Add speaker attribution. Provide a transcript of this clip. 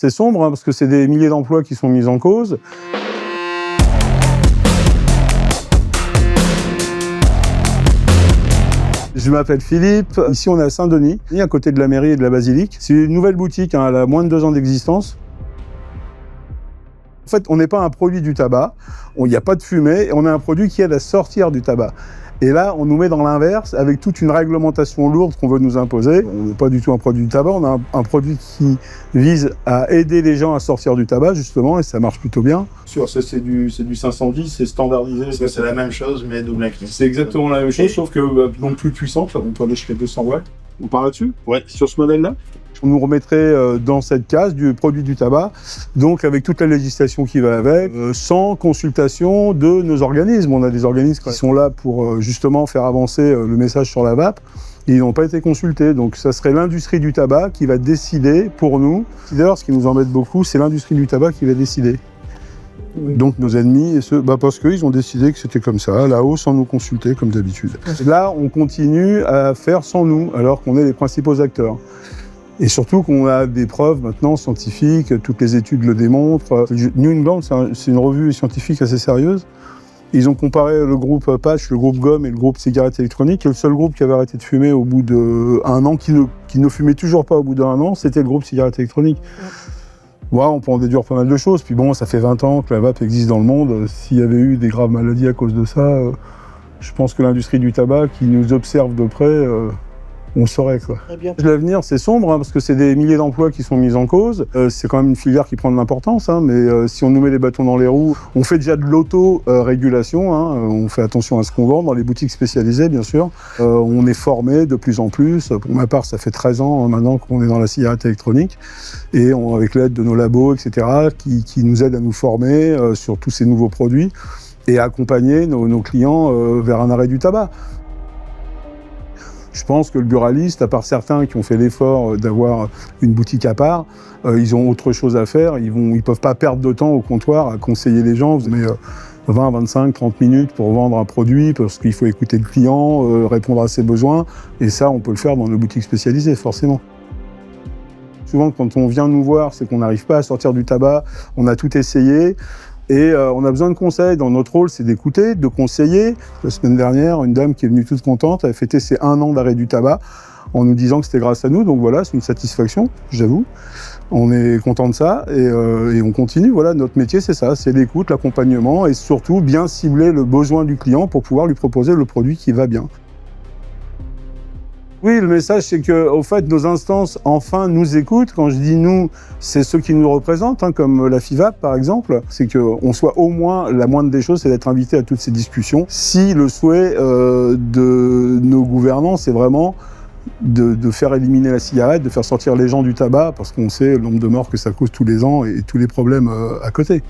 Speaker 1: C'est sombre, hein, parce que c'est des milliers d'emplois qui sont mis en cause. Je m'appelle Philippe, ici on est à Saint-Denis, à côté de la mairie et de la basilique. C'est une nouvelle boutique, hein, elle a moins de 2 ans d'existence. En fait, on n'est pas un produit du tabac, il n'y a pas de fumée, on est un produit qui aide à sortir du tabac. Et là, on nous met dans l'inverse, avec toute une réglementation lourde qu'on veut nous imposer. On n'est pas du tout un produit du tabac, on a un produit qui vise à aider les gens à sortir du tabac, justement, et ça marche plutôt bien. Sûr, ça c'est du 510, c'est standardisé.
Speaker 2: C'est la même chose, mais double inclus.
Speaker 1: C'est exactement la même chose, sauf que donc plus puissant, on peut aller jusqu'à 200 watts. On part là-dessus?
Speaker 2: Ouais.
Speaker 1: Sur ce modèle-là? On nous remettrait dans cette case du produit du tabac, donc avec toute la législation qui va avec, sans consultation de nos organismes. On a des organismes qui sont là pour justement faire avancer le message sur la vape, et ils n'ont pas été consultés. Donc ça serait l'industrie du tabac qui va décider pour nous. D'ailleurs, ce qui nous embête beaucoup, c'est l'industrie du tabac qui va décider. Oui. Donc nos ennemis, parce qu'ils ont décidé que c'était comme ça, là-haut, sans nous consulter, comme d'habitude. Là, on continue à faire sans nous, alors qu'on est les principaux acteurs. Et surtout qu'on a des preuves maintenant scientifiques, toutes les études le démontrent. New England, c'est une revue scientifique assez sérieuse. Ils ont comparé le groupe patch, le groupe gomme et le groupe cigarette électronique. Et le seul groupe qui avait arrêté de fumer au bout d'1 an, qui ne fumait toujours pas au bout d'1 an, c'était le groupe cigarette électronique. Ouais, on peut en déduire pas mal de choses. Puis bon, ça fait 20 ans que la vape existe dans le monde. S'il y avait eu des graves maladies à cause de ça, je pense que l'industrie du tabac qui nous observe de près, on saurait quoi. L'avenir c'est sombre, hein, parce que c'est des milliers d'emplois qui sont mis en cause. C'est quand même une filière qui prend de l'importance, hein, mais si on nous met des bâtons dans les roues, on fait déjà de l'auto-régulation, hein, on fait attention à ce qu'on vend dans les boutiques spécialisées bien sûr. On est formé de plus en plus. Pour ma part, ça fait 13 ans maintenant qu'on est dans la cigarette électronique, et avec l'aide de nos labos, etc., qui nous aident à nous former sur tous ces nouveaux produits et à accompagner nos clients vers un arrêt du tabac. Je pense que le buraliste, à part certains qui ont fait l'effort d'avoir une boutique à part, ils ont autre chose à faire. Ils peuvent pas perdre de temps au comptoir à conseiller les gens. Mais 20, 25, 30 minutes pour vendre un produit, parce qu'il faut écouter le client, répondre à ses besoins. Et ça, on peut le faire dans nos boutiques spécialisées, forcément. Souvent, quand on vient nous voir, c'est qu'on n'arrive pas à sortir du tabac. On a tout essayé. Et on a besoin de conseils. Dans notre rôle, c'est d'écouter, de conseiller. La semaine dernière, une dame qui est venue toute contente, elle a fêté ses 1 an d'arrêt du tabac en nous disant que c'était grâce à nous. Donc voilà, c'est une satisfaction, j'avoue. On est content de ça et on continue. Voilà, notre métier, c'est ça, c'est l'écoute, l'accompagnement et surtout bien cibler le besoin du client pour pouvoir lui proposer le produit qui va bien. Oui, le message, c'est que, au fait, nos instances, enfin, nous écoutent. Quand je dis nous, c'est ceux qui nous représentent, hein, comme la FIVAP, par exemple. C'est qu'on soit au moins, la moindre des choses, c'est d'être invité à toutes ces discussions. Si le souhait de nos gouvernants, c'est vraiment de faire éliminer la cigarette, de faire sortir les gens du tabac, parce qu'on sait le nombre de morts que ça cause tous les ans et tous les problèmes à côté.